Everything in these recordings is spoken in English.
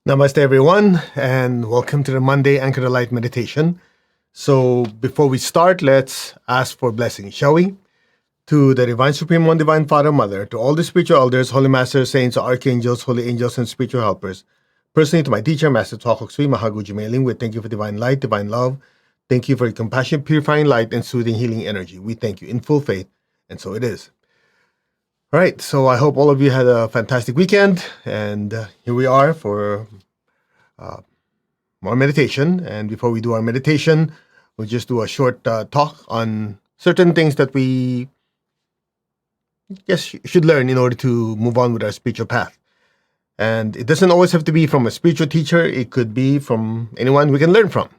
Namaste, everyone, and welcome to the Monday Anchor the Light meditation. So, before we start, let's ask for blessing, shall we? To the Divine Supreme One, Divine Father, Mother, to all the spiritual elders, holy masters, saints, archangels, holy angels, and spiritual helpers. Personally, to my teacher, Master Tuakok Sui Mahaguji Mailing, we thank you for divine light, divine love. Thank you for your compassion, purifying light, and soothing, healing energy. We thank you in full faith, and so it is. All right, so I hope all of you had a fantastic weekend, and here we are for more meditation. And before we do our meditation, we'll just do a short talk on certain things that we should learn in order to move on with our spiritual path. And it doesn't always have to be from a spiritual teacher. It could be from anyone we can learn from.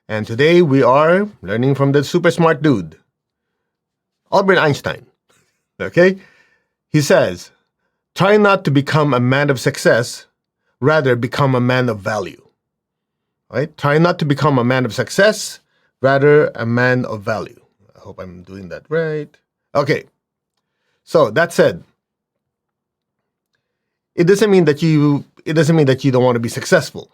And today we are learning from the super smart dude, Albert Einstein. Okay? He says, try not to become a man of success, rather become a man of value. Right? Try not to become a man of success, rather a man of value. I hope I'm doing that right. Okay. So that said, it doesn't mean that you don't want to be successful.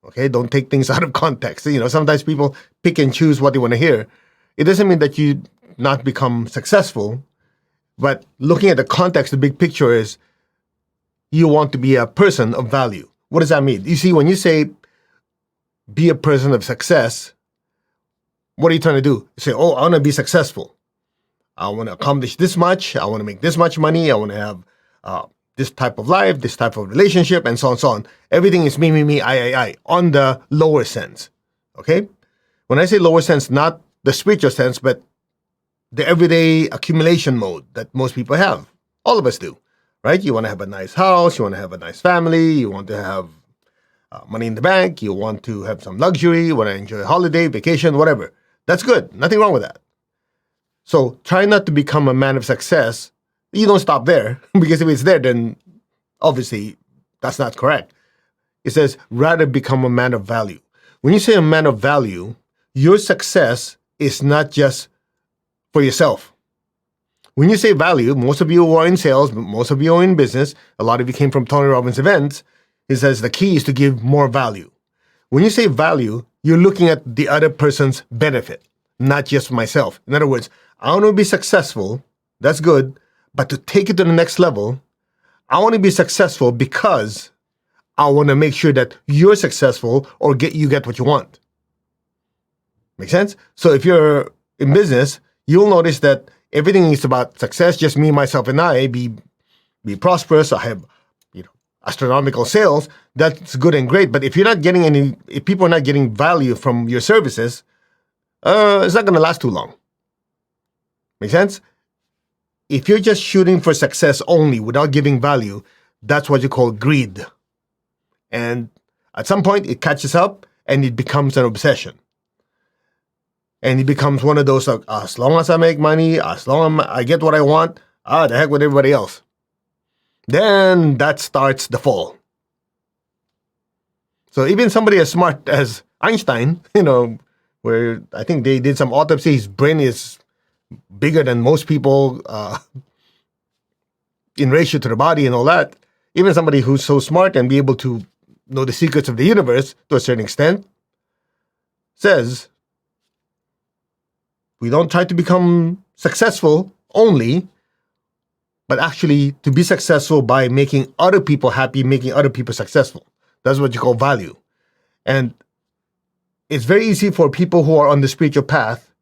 Okay? Don't take things out of context. Sometimes people pick and choose what they want to hear. It doesn't mean that you not become successful, but looking at the context, the big picture is you want to be a person of value. What does that mean? You see, when you say be a person of success, what are you trying to do? You say, I want to be successful. I want to accomplish this much. I want to make this much money. I want to have this type of life, this type of relationship, and so on, so on. Everything is me, I, on the lower sense. Okay? When I say lower sense, not the spiritual sense, but the everyday accumulation mode that most people have. All of us do, right? You want to have a nice house. You want to have a nice family. You want to have money in the bank. You want to have some luxury. You want to enjoy a holiday, vacation, whatever. That's good. Nothing wrong with that. So try not to become a man of success. You don't stop there, because if it's there, then obviously that's not correct. It says rather become a man of value. When you say a man of value, your success is not just for yourself. When you say value, most of you are in sales, most of you are in business, a lot of you came from Tony Robbins events. It says the key is to give more value. When you say value, you're looking at the other person's benefit, not just myself. In other words, I want to be successful. That's good. But to take it to the next level, I want to be successful because I want to make sure that you're successful or you get what you want. Make sense? So if you're in business, you'll notice that everything is about success, just me, myself, and I, be prosperous. I have, astronomical sales. That's good and great. But if people are not getting value from your services, it's not going to last too long. Make sense? If you're just shooting for success only without giving value, that's what you call greed. And at some point, it catches up and it becomes an obsession. And it becomes one of those, like, as long as I make money, as long as I get what I want, the heck with everybody else. Then that starts the fall. So even somebody as smart as Einstein, where I think they did some autopsy, his brain is bigger than most people in ratio to the body and all that. Even somebody who's so smart and be able to know the secrets of the universe to a certain extent says, we don't try to become successful only, but actually to be successful by making other people happy, making other people successful. That's what you call value. And it's very easy for people who are on the spiritual path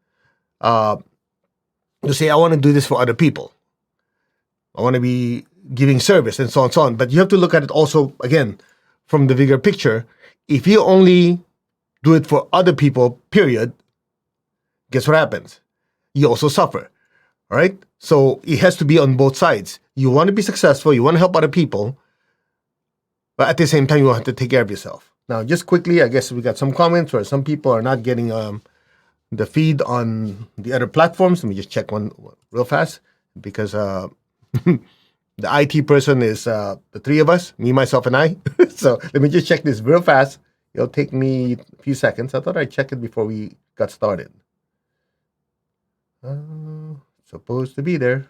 to say, I want to do this for other people. I want to be giving service and so on and so on. But you have to look at it also, again, from the bigger picture. If you only do it for other people, period, guess what happens? You also suffer. All right? So it has to be on both sides. You want to be successful, you want to help other people, but at the same time, you have to take care of yourself. Now, just quickly, I guess we got some comments where some people are not getting the feed on the other platforms. Let me just check one real fast, because the IT person is the three of us, me, myself, and I. So let me just check this real fast. It'll take me a few seconds. I thought I'd check it before we got started. Supposed to be there.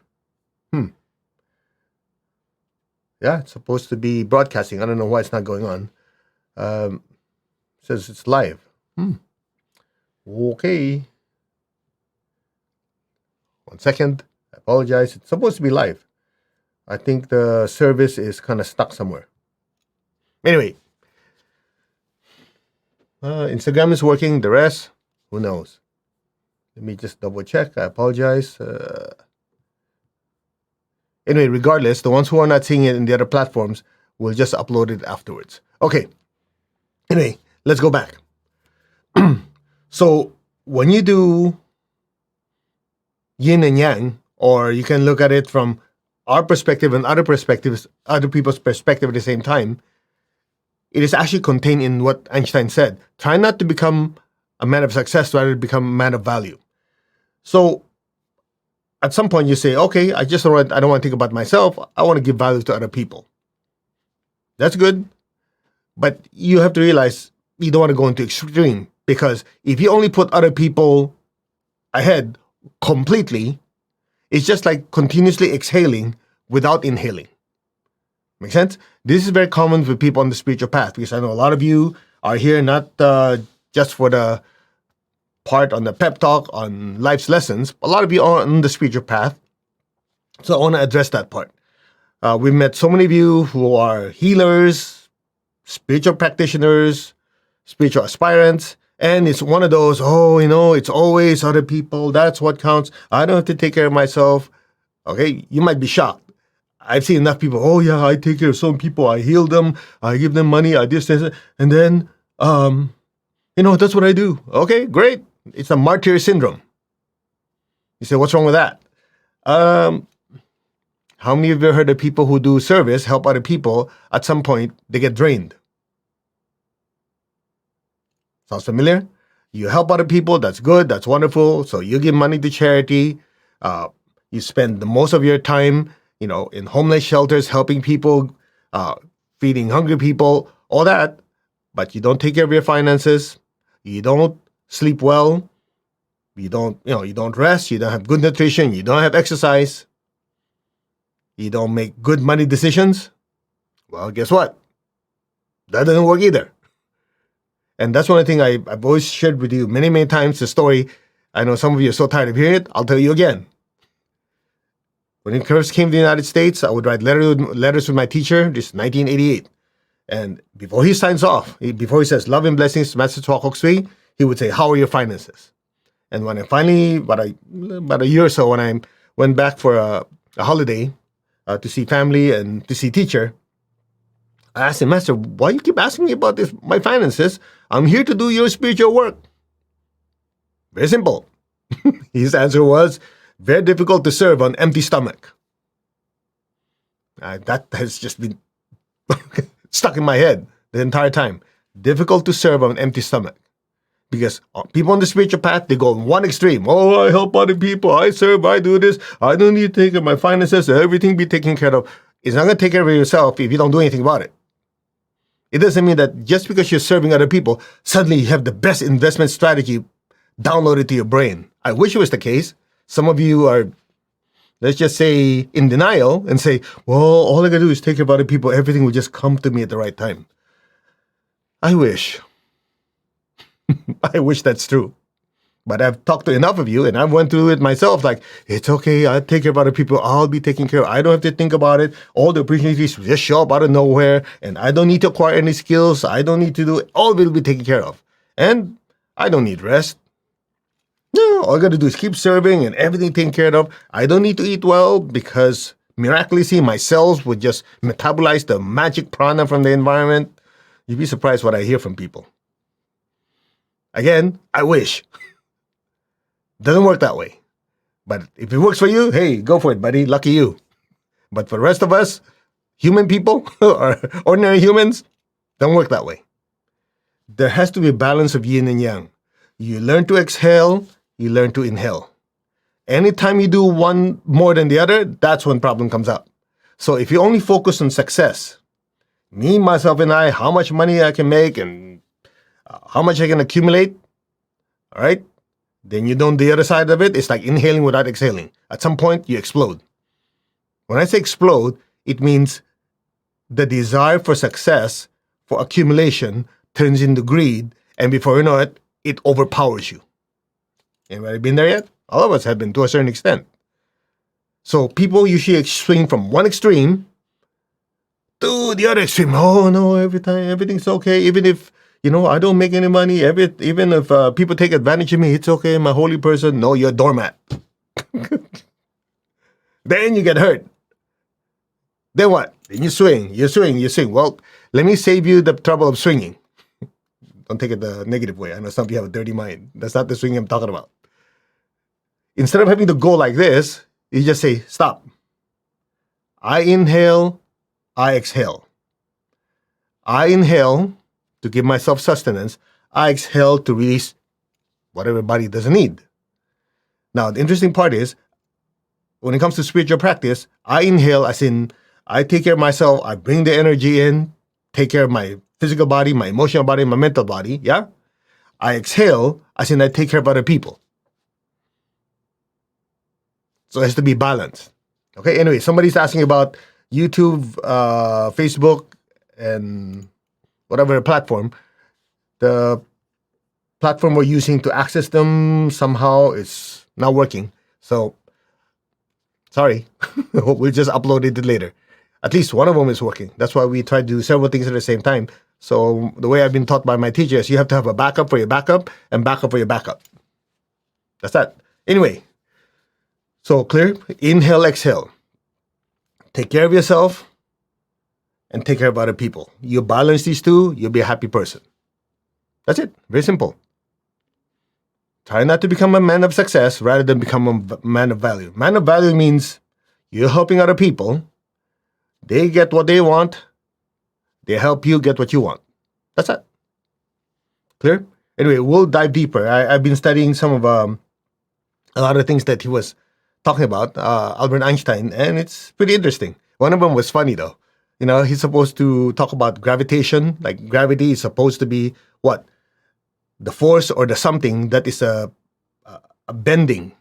Yeah, it's supposed to be broadcasting. I don't know why it's not going on. Says it's live. Okay. 1 second. I apologize. It's supposed to be live. I think the service is kind of stuck somewhere. Anyway, Instagram is working. The rest, who knows? Let me just double check. I apologize. Anyway, regardless, the ones who are not seeing it in the other platforms will just upload it afterwards. Okay. Anyway, let's go back. So when you do yin and yang, or you can look at it from our perspective and other perspectives, other people's perspective at the same time, it is actually contained in what Einstein said. Try not to become a man of success, rather become a man of value. So at some point you say, okay, I don't want to think about myself. I want to give value to other people. That's good. But you have to realize you don't want to go into extreme, because if you only put other people ahead completely, it's just like continuously exhaling without inhaling. Make sense? This is very common for people on the spiritual path, because I know a lot of you are here not just for the part on the pep talk on life's lessons. A lot of you are on the spiritual path. So I want to address that part. We met so many of you who are healers, spiritual practitioners, spiritual aspirants, and it's one of those, it's always other people. That's what counts. I don't have to take care of myself. Okay, you might be shocked. I've seen enough people, I take care of some people. I heal them. I give them money. I this, and then, that's what I do. Okay, great. It's a martyr syndrome. You say, what's wrong with that? How many of you heard of people who do service, help other people, at some point, they get drained? Sounds familiar? You help other people, that's good, that's wonderful. So you give money to charity. You spend the most of your time, in homeless shelters, helping people, feeding hungry people, all that. But you don't take care of your finances. You don't sleep well. You don't rest. You don't have good nutrition. You don't have exercise. You don't make good money decisions. Well, guess what? That doesn't work either. And that's one thing I've always shared with you many, many times, the story. I know some of you are so tired of hearing it. I'll tell you again. When I first came to the United States, I would write letters with my teacher. This is 1988. And before he signs off, before he says, love and blessings, Master Chwakoksui, he would say, how are your finances? And when I finally, about a year or so, when I went back for a holiday to see family and to see teacher, I asked him, Master, why you keep asking me about my finances? I'm here to do your spiritual work. Very simple. His answer was, very difficult to serve on empty stomach. That has just been stuck in my head the entire time. Difficult to serve on an empty stomach. Because people on the spiritual path, they go in one extreme. I help other people. I serve. I do this. I don't need to take care of my finances. Everything be taken care of. It's not going to take care of yourself if you don't do anything about it. It doesn't mean that just because you're serving other people, suddenly you have the best investment strategy downloaded to your brain. I wish it was the case. Some of you are, let's just say, in denial and say, well, all I got to do is take care of other people. Everything will just come to me at the right time. I wish. I wish that's true. But I've talked to enough of you, and I went through it myself. Like, it's okay. I'll take care of other people. I'll be taken care of. I don't have to think about it. All the opportunities just show up out of nowhere, and I don't need to acquire any skills. I don't need to do it. All will be taken care of. And I don't need rest. No, all I got to do is keep serving and everything taken care of. I don't need to eat well because miraculously my cells would just metabolize the magic prana from the environment. You'd be surprised what I hear from people. Again, I wish. Doesn't work that way. But if it works for you, hey, go for it, buddy. Lucky you. But for the rest of us, human people or ordinary humans, don't work that way. There has to be a balance of yin and yang. You learn to exhale, you learn to inhale. Anytime you do one more than the other, that's when problem comes up. So if you only focus on success, me, myself, and I, how much money I can make and how much I can accumulate, all right? Then you don't the other side of it. It's like inhaling without exhaling. At some point, you explode. When I say explode, it means the desire for success for accumulation turns into greed, and before you know it, it overpowers you. Anybody been there yet? All of us have been to a certain extent. So people usually swing from one extreme to the other extreme. Oh no, every time everything's okay, even if I don't make any money. Even if people take advantage of me, it's okay. I'm a holy person. No, you're a doormat. Then you get hurt. Then what? Then you swing. You swing. You swing. Well, let me save you the trouble of swinging. Don't take it the negative way. I know some of you have a dirty mind. That's not the swing I'm talking about. Instead of having to go like this, you just say, stop. I inhale, I exhale. I inhale to give myself sustenance. I exhale to release whatever body doesn't need. Now, the interesting part is, when it comes to spiritual practice, I inhale as in I take care of myself, I bring the energy in, take care of my physical body, my emotional body, my mental body, yeah? I exhale as in I take care of other people. So it has to be balanced. Okay, anyway, somebody's asking about YouTube, Facebook, and whatever platform. The platform we're using to access them somehow is not working. So, sorry. We'll just upload it later. At least one of them is working. That's why we try to do several things at the same time. So the way I've been taught by my teachers, you have to have a backup for your backup and backup for your backup. That's that. Anyway, so clear? Inhale, exhale. Take care of yourself and take care of other people. You balance these two, you'll be a happy person. That's it. Very simple. Try not to become a man of success rather than become a man of value. Man of value means you're helping other people. They get what they want. They help you get what you want. That's it. Clear? Anyway, we'll dive deeper. I've been studying some of a lot of things that he was talking about, Albert Einstein, and it's pretty interesting. One of them was funny though. He's supposed to talk about gravitation. Like gravity is supposed to be what? The force or the something that is a bending,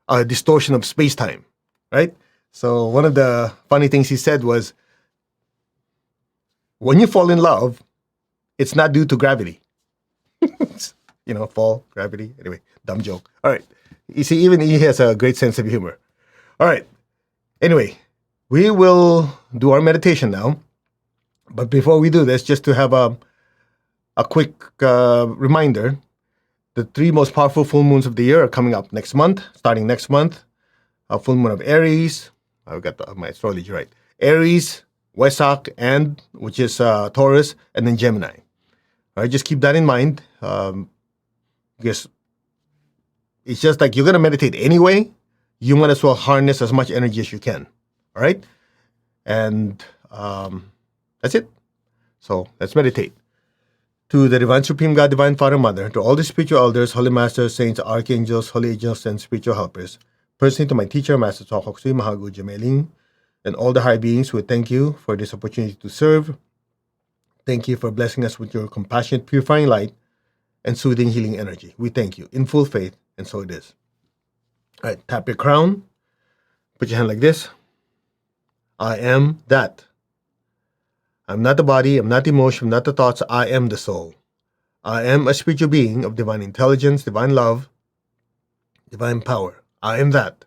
a distortion of space-time, right? So one of the funny things he said was, when you fall in love, it's not due to gravity. Fall, gravity. Anyway, dumb joke. All right. You see, even he has a great sense of humor. All right. Anyway, we will do our meditation now. But before we do this, just to have a quick reminder, the 3 most powerful full moons of the year are coming up next month, starting next month. A full moon of Aries. I've got my astrology right. Aries, Wesak, and which is Taurus, and then Gemini. All right, just keep that in mind. Because it's just like you're going to meditate anyway. You might as well harness as much energy as you can. All right? And that's it. So let's meditate. To the Divine Supreme God, Divine Father, Mother, to all the spiritual elders, holy masters, saints, archangels, holy angels, and spiritual helpers, personally to my teacher, Master Tsokok Sui Mahagu Jameling, and all the high beings, we thank you for this opportunity to serve. Thank you for blessing us with your compassionate, purifying light and soothing, healing energy. We thank you in full faith, and so it is. All right, tap your crown. Put your hand like this. I am that. I'm not the body, I'm not the emotion, I'm not the thoughts, I am the soul. I am a spiritual being of divine intelligence, divine love, divine power. I am that.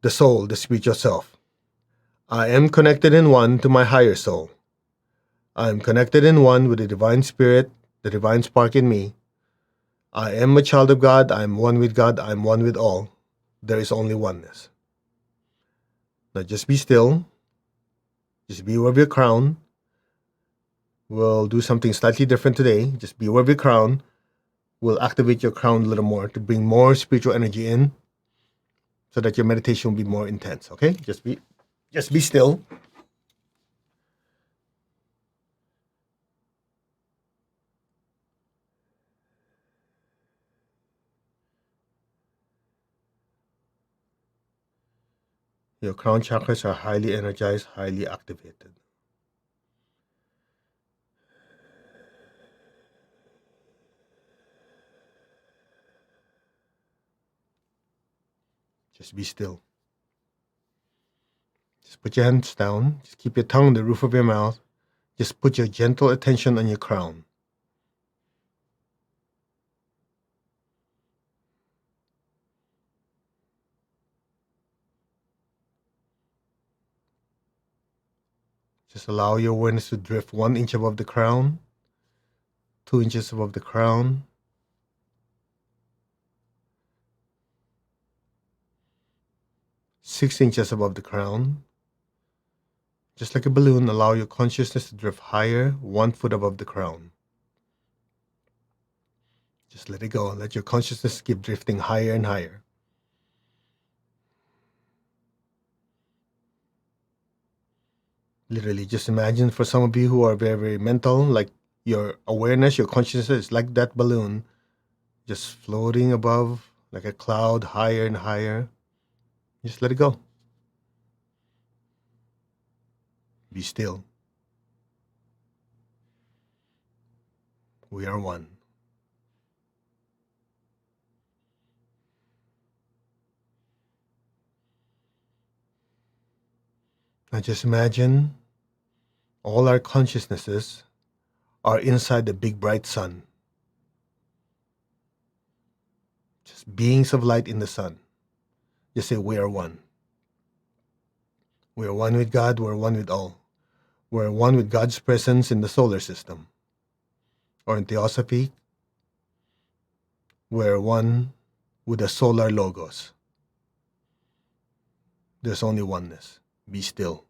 The soul, the spiritual self. I am connected in one to my higher soul. I am connected in one with the divine spirit, the divine spark in me. I am a child of God, I am one with God, I am one with all. There is only oneness. Now just be still. Just be aware of your crown. We'll do something slightly different today. Just be aware of your crown. We'll activate your crown a little more to bring more spiritual energy in so that your meditation will be more intense. Okay? Just be still. Your crown chakras are highly energized, highly activated. Just be still. Just put your hands down. Just keep your tongue on the roof of your mouth. Just put your gentle attention on your crown. Just allow your awareness to drift 1 inch above the crown, 2 inches above the crown, 6 inches above the crown. Just like a balloon, allow your consciousness to drift higher, 1 foot above the crown. Just let it go. Let your consciousness keep drifting higher and higher. Literally, just imagine for some of you who are very, very mental, like your awareness, your consciousness is like that balloon, just floating above like a cloud, higher and higher. Just let it go. Be still. We are one. Now just imagine all our consciousnesses are inside the big bright sun. Just beings of light in the sun. Just say, we are one. We are one with God, we're one with all. We're one with God's presence in the solar system. Or in Theosophy, we're one with the solar logos. There's only oneness. Be still.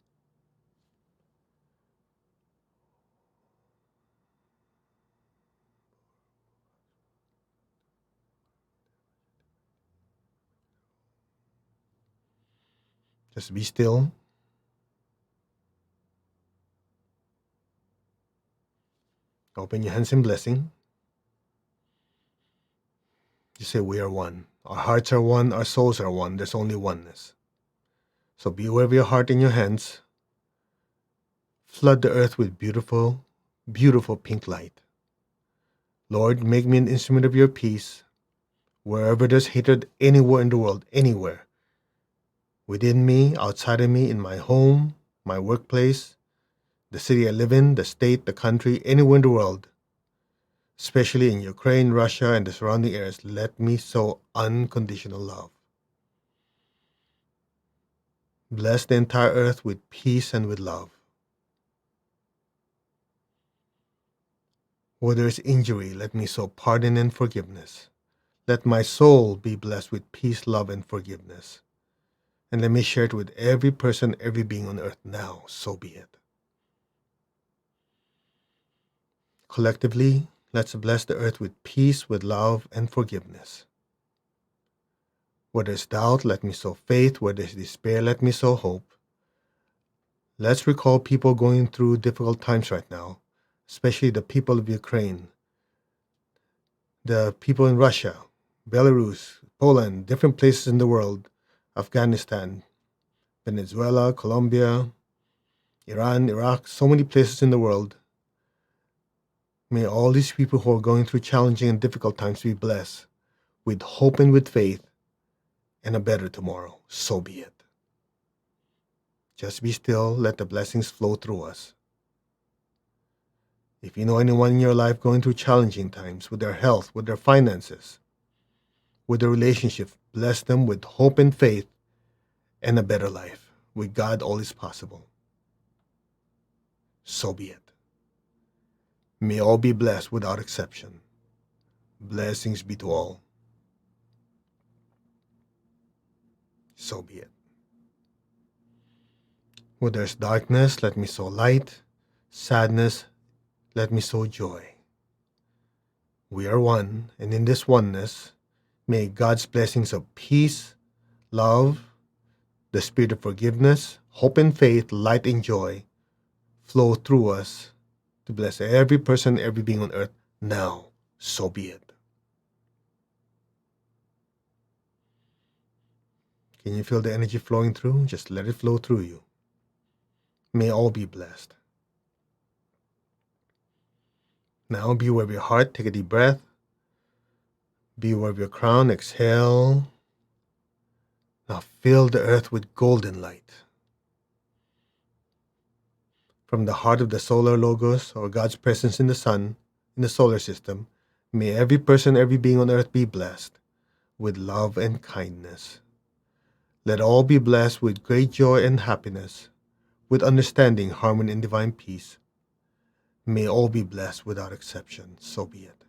Just be still. Open your hands in blessing. Just say, we are one. Our hearts are one, our souls are one. There's only oneness. So be aware of your heart in your hands. Flood the earth with beautiful, beautiful pink light. Lord, make me an instrument of your peace. Wherever there's hatred, anywhere in the world, anywhere. Within me, outside of me, in my home, my workplace, the city I live in, the state, the country, anywhere in the world, especially in Ukraine, Russia, and the surrounding areas, let me sow unconditional love. Bless the entire earth with peace and with love. Where there is injury, let me sow pardon and forgiveness. Let my soul be blessed with peace, love, and forgiveness. And let me share it with every person, every being on earth now. So be it. Collectively, let's bless the earth with peace, with love, and forgiveness. Where there's doubt, let me sow faith. Where there's despair, let me sow hope. Let's recall people going through difficult times right now, especially the people of Ukraine, the people in Russia, Belarus, Poland, different places in the world, Afghanistan, Venezuela, Colombia, Iran, Iraq, so many places in the world. May all these people who are going through challenging and difficult times be blessed with hope and with faith and a better tomorrow. So be it. Just be still. Let the blessings flow through us. If you know anyone in your life going through challenging times with their health, with their finances, with their relationship, bless them with hope and faith and a better life. With God, all is possible. So be it. May all be blessed without exception. Blessings be to all. So be it. Where there's darkness, let me sow light. Sadness, let me sow joy. We are one, and in this oneness, may God's blessings of peace, love, the spirit of forgiveness, hope and faith, light and joy flow through us to bless every person, every being on earth now. So be it. Can you feel the energy flowing through? Just let it flow through you. May all be blessed. Now be aware of your heart. Take a deep breath. Be aware of your crown. Exhale. Now fill the earth with golden light. From the heart of the solar logos, or God's presence in the sun, in the solar system, may every person, every being on earth be blessed with love and kindness. Let all be blessed with great joy and happiness, with understanding, harmony, and divine peace. May all be blessed without exception. So be it.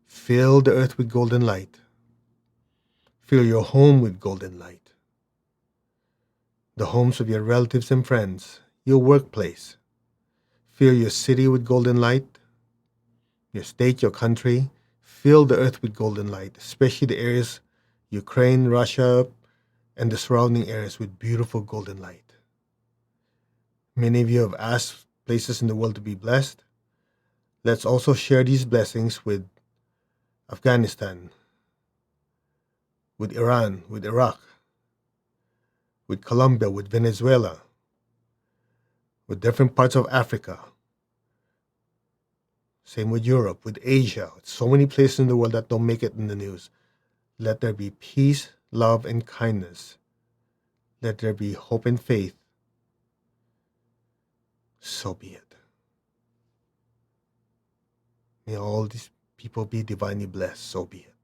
Fill the earth with golden light. Fill your home with golden light. The homes of your relatives and friends, your workplace. Fill your city with golden light. Your state, your country. Fill the earth with golden light, especially the areas, Ukraine, Russia, and the surrounding areas with beautiful golden light. Many of you have asked places in the world to be blessed. Let's also share these blessings with Afghanistan, with Iran, with Iraq, with Colombia, with Venezuela, with different parts of Africa. Same with Europe, with Asia. So many places in the world that don't make it in the news. Let there be peace, love, and kindness. Let there be hope and faith. So be it. May all these people be divinely blessed. So be it.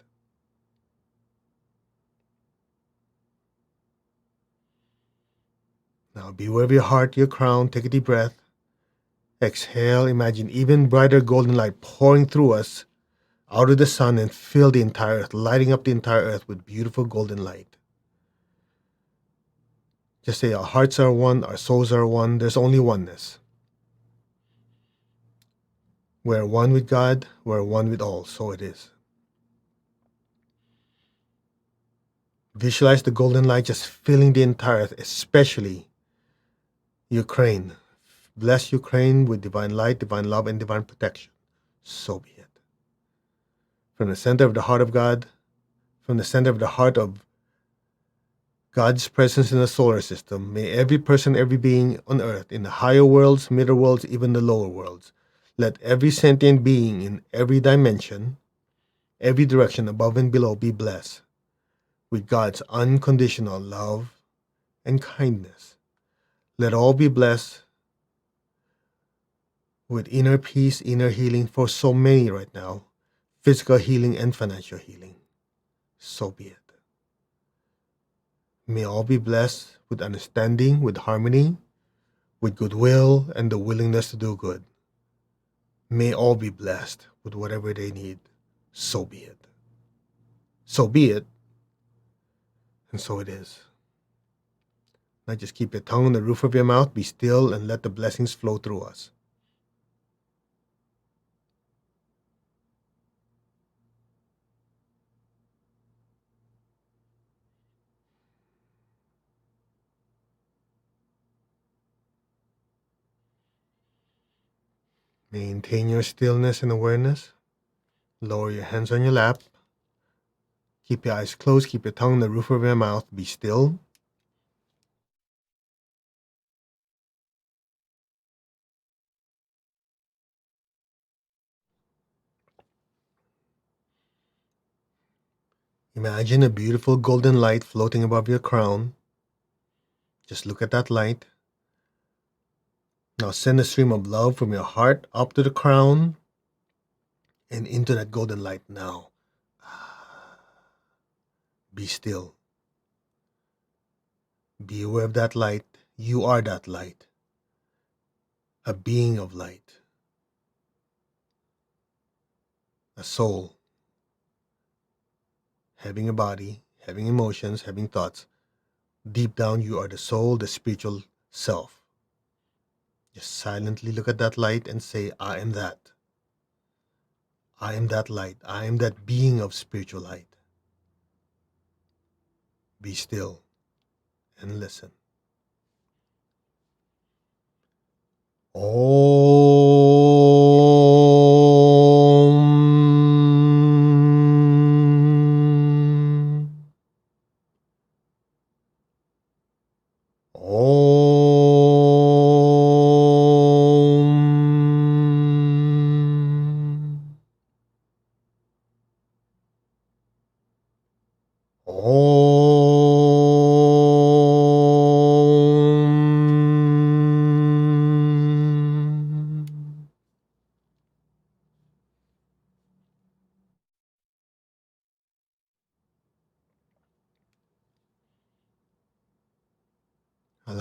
Now be aware of your heart, your crown. Take a deep breath. Exhale. Imagine even brighter golden light pouring through us out of the sun and fill the entire earth, lighting up the entire earth with beautiful golden light. Just say our hearts are one, our souls are one. There's only oneness. We're one with God, we're one with all, so it is. Visualize the golden light just filling the entire earth, especially Ukraine. Bless Ukraine with divine light, divine love, and divine protection. So be it. From the center of the heart of God, from the center of the heart of God's presence in the solar system, may every person, every being on earth, in the higher worlds, middle worlds, even the lower worlds, let every sentient being in every dimension, every direction above and below be blessed with God's unconditional love and kindness. Let all be blessed with inner peace, inner healing for so many right now, physical healing and financial healing. So be it. May all be blessed with understanding, with harmony, with goodwill, and the willingness to do good. May all be blessed with whatever they need. So be it. So be it, and so it is. Now just keep your tongue on the roof of your mouth, be still, and let the blessings flow through us. Maintain your stillness and awareness. Lower your hands on your lap. Keep your eyes closed. Keep your tongue on the roof of your mouth. Be still. Imagine a beautiful golden light floating above your crown. Just look at that light. Now send a stream of love from your heart up to the crown and into that golden light now. Be still. Be aware of that light. You are that light. A being of light. A soul. Having a body, having emotions, having thoughts. Deep down, you are the soul, the spiritual self. Just silently look at that light and say, I am that. I am that light. I am that being of spiritual light. Be still and listen. Om. Om.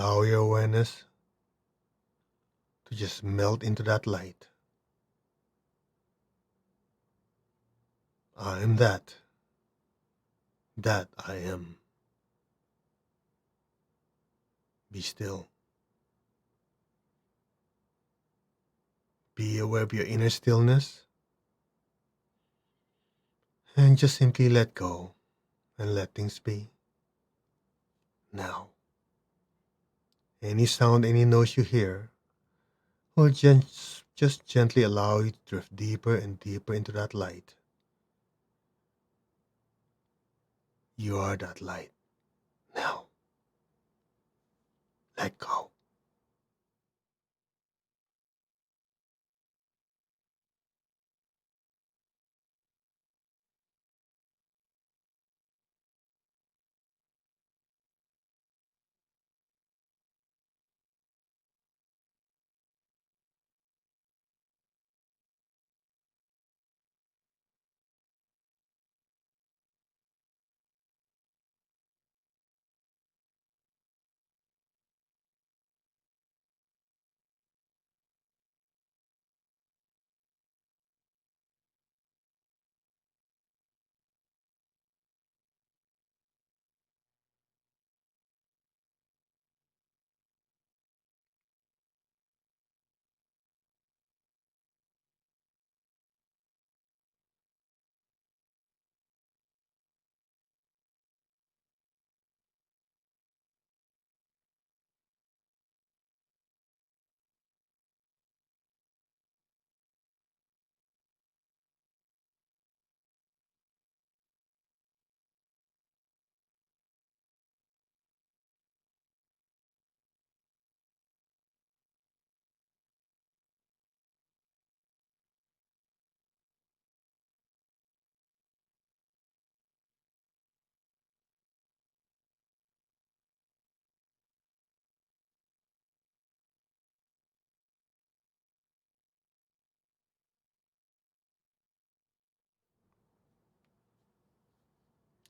allow your awareness to just melt into that light. I am that. That I am. Be still. Be aware of your inner stillness. And just simply let go and let things be. Now, any sound, any noise you hear will just gently allow you to drift deeper and deeper into that light. You are that light. Now, let go.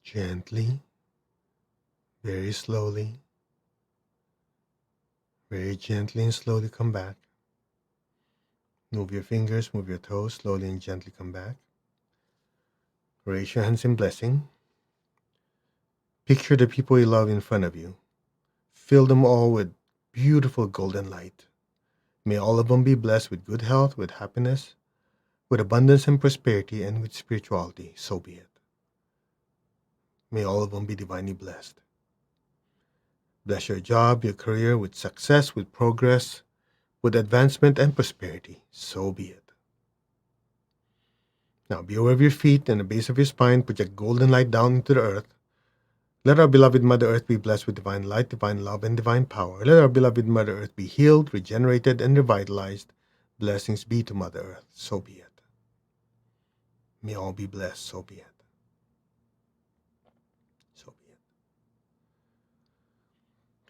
Gently, very slowly, very gently and slowly come back. Move your fingers, move your toes, slowly and gently come back. Raise your hands in blessing. Picture the people you love in front of you. Fill them all with beautiful golden light. May all of them be blessed with good health, with happiness, with abundance and prosperity, and with spirituality. So be it. May all of them be divinely blessed. Bless your job, your career with success, with progress, with advancement and prosperity. So be it. Now be aware of your feet and the base of your spine. Project golden light down into the earth. Let our beloved Mother Earth be blessed with divine light, divine love, and divine power. Let our beloved Mother Earth be healed, regenerated, and revitalized. Blessings be to Mother Earth. So be it. May all be blessed. So be it. So be it.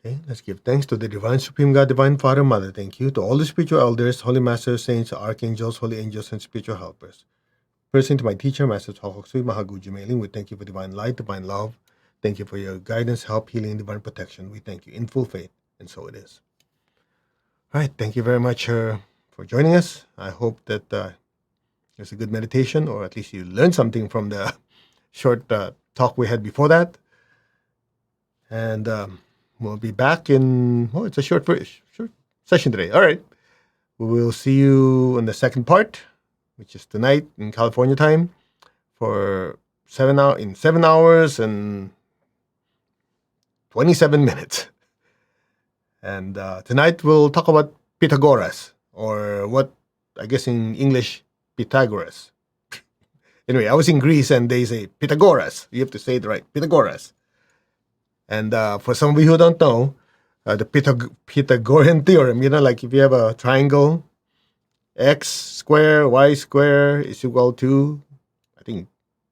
Okay, let's give thanks to the Divine Supreme God, Divine Father, Mother. Thank you to all the spiritual elders, holy masters, saints, archangels, holy angels, and spiritual helpers. First, to my teacher, Master Chokoksui Mahaguju Mailing, we thank you for divine light, divine love. Thank you for your guidance, help, healing, and divine protection. We thank you in full faith, and so it is. All right, thank you very much for joining us. I hope that there's a good meditation, or at least you learned something from the short talk we had before that. And we'll be back in, it's a short session today. All right, we will see you in the second part, which is tonight in California time, for 7 hours and 27 minutes. And tonight we'll talk about Pythagoras, or what I guess in English, Pythagoras. Anyway, I was in Greece and they say Pythagoras. You have to say it right, Pythagoras. And for some of you who don't know, the Pythagorean theorem, like if you have a triangle, x square, y square is equal to, I think,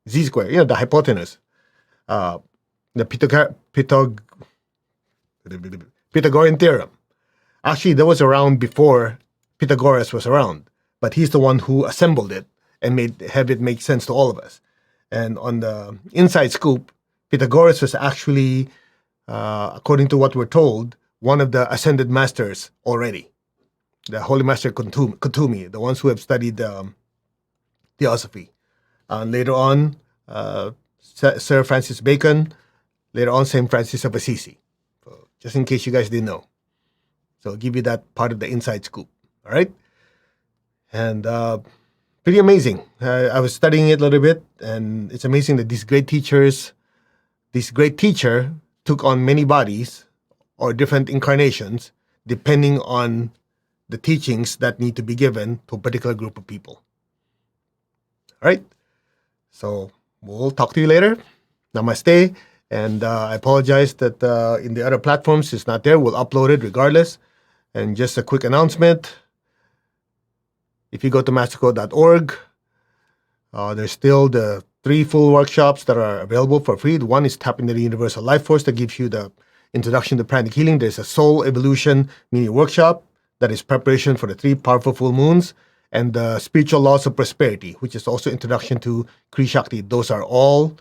z square, the hypotenuse. The Pythagorean theorem. Actually, that was around before Pythagoras was around, but he's the one who assembled it and have it make sense to all of us. And on the inside scoop, Pythagoras was actually, according to what we're told, one of the ascended masters already, the Holy Master Kutumi, the ones who have studied theosophy. Later on, Sir Francis Bacon. Later on, St. Francis of Assisi. So just in case you guys didn't know. So I'll give you that part of the inside scoop. All right? And pretty amazing. I was studying it a little bit, and it's amazing that these great teachers, this great teacher took on many bodies or different incarnations depending on the teachings that need to be given to a particular group of people. All right? So we'll talk to you later. Namaste. And I apologize that in the other platforms it's not there. We'll upload it regardless. And just a quick announcement. If you go to mastercode.org, there's still the 3 full workshops that are available for free. One is Tap into the Universal Life Force that gives you the introduction to pranic healing. There's a Soul Evolution mini workshop that is preparation for the 3 powerful full moons, and the Spiritual Laws of Prosperity, which is also introduction to Kri Shakti. Those are all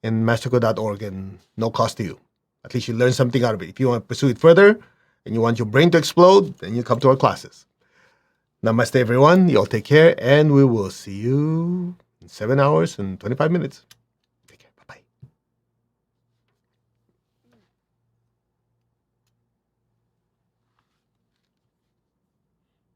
in mastercode.org and no cost to you. At least you learn something out of it. If you want to pursue it further and you want your brain to explode, then you come to our classes. Namaste, everyone. You all take care, and we will see you in 7 hours and 25 minutes.